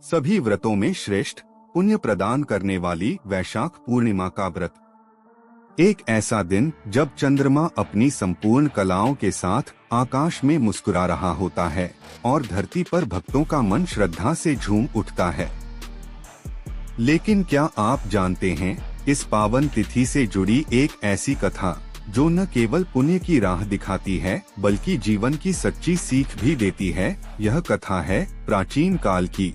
सभी व्रतों में श्रेष्ठ पुण्य प्रदान करने वाली वैशाख पूर्णिमा का व्रत। एक ऐसा दिन जब चंद्रमा अपनी संपूर्ण कलाओं के साथ आकाश में मुस्कुरा रहा होता है और धरती पर भक्तों का मन श्रद्धा से झूम उठता है। लेकिन क्या आप जानते हैं, इस पावन तिथि से जुड़ी एक ऐसी कथा जो न केवल पुण्य की राह दिखाती है बल्कि जीवन की सच्ची सीख भी देती है। यह कथा है प्राचीन काल की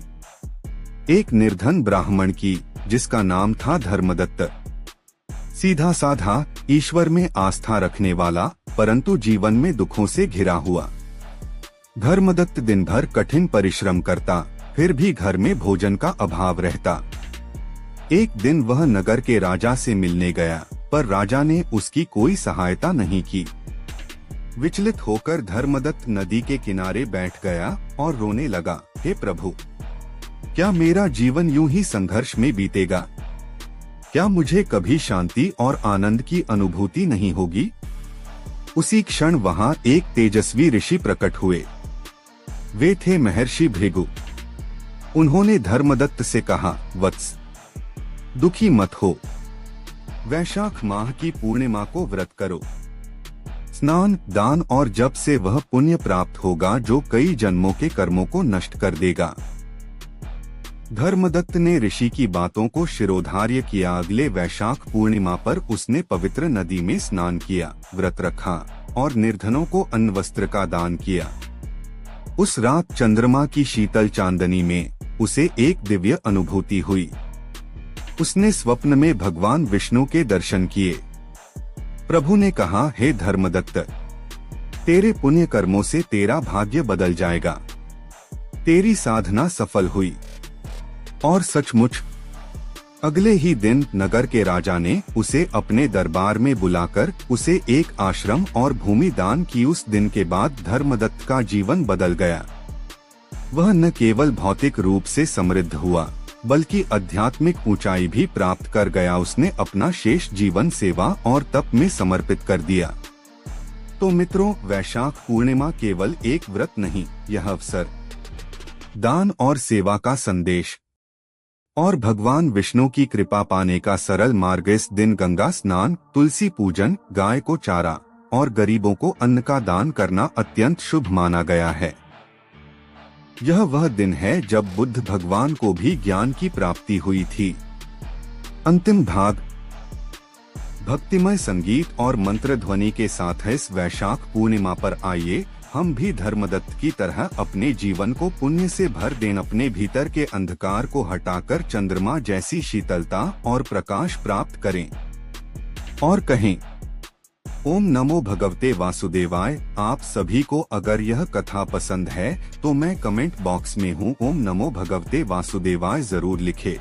एक निर्धन ब्राह्मण की, जिसका नाम था धर्मदत्त। सीधा साधा, ईश्वर में आस्था रखने वाला, परंतु जीवन में दुखों से घिरा हुआ। धर्मदत्त दिन भर कठिन परिश्रम करता, फिर भी घर में भोजन का अभाव रहता। एक दिन वह नगर के राजा से मिलने गया, पर राजा ने उसकी कोई सहायता नहीं की। विचलित होकर धर्मदत्त नदी के किनारे बैठ गया और रोने लगा, हे प्रभु, क्या मेरा जीवन यूं ही संघर्ष में बीतेगा? क्या मुझे कभी शांति और आनंद की अनुभूति नहीं होगी? उसी क्षण वहां एक तेजस्वी ऋषि प्रकट हुए। वे थे महर्षि भृगु। उन्होंने धर्मदत्त से कहा, वत्स, दुखी मत हो। वैशाख माह की पूर्णिमा को व्रत करो। स्नान, दान और जप से वह पुण्य प्राप्त होगा जो कई जन्मों के कर्मों को नष्ट कर देगा। धर्मदत्त ने ऋषि की बातों को शिरोधार्य किया। अगले वैशाख पूर्णिमा पर उसने पवित्र नदी में स्नान किया, व्रत रखा और निर्धनों को अन्न वस्त्र का दान किया। उस रात चंद्रमा की शीतल चांदनी में उसे एक दिव्य अनुभूति हुई। उसने स्वप्न में भगवान विष्णु के दर्शन किए। प्रभु ने कहा, हे धर्मदत्त, तेरे पुण्य कर्मों से तेरा भाग्य बदल जाएगा। तेरी साधना सफल हुई। और सचमुच अगले ही दिन नगर के राजा ने उसे अपने दरबार में बुलाकर उसे एक आश्रम और भूमि दान की। उस दिन के बाद धर्मदत्त का जीवन बदल गया। वह न केवल भौतिक रूप से समृद्ध हुआ बल्कि आध्यात्मिक ऊंचाई भी प्राप्त कर गया। उसने अपना शेष जीवन सेवा और तप में समर्पित कर दिया। तो मित्रों, वैशाख पूर्णिमा केवल एक व्रत नहीं, यह अवसर, दान और सेवा का संदेश और भगवान विष्णु की कृपा पाने का सरल मार्ग। इस दिन गंगा स्नान, तुलसी पूजन, गाय को चारा और गरीबों को अन्न का दान करना अत्यंत शुभ माना गया है। यह वह दिन है जब बुद्ध भगवान को भी ज्ञान की प्राप्ति हुई थी। अंतिम भाग भक्तिमय संगीत और मंत्र ध्वनि के साथ इस वैशाख पूर्णिमा पर आइए हम भी धर्मदत्त की तरह अपने जीवन को पुण्य से भर दें। अपने भीतर के अंधकार को हटाकर चंद्रमा जैसी शीतलता और प्रकाश प्राप्त करें और कहें, ओम नमो भगवते वासुदेवाय। आप सभी को अगर यह कथा पसंद है तो मैं कमेंट बॉक्स में हूँ ओम नमो भगवते वासुदेवाय जरूर लिखें।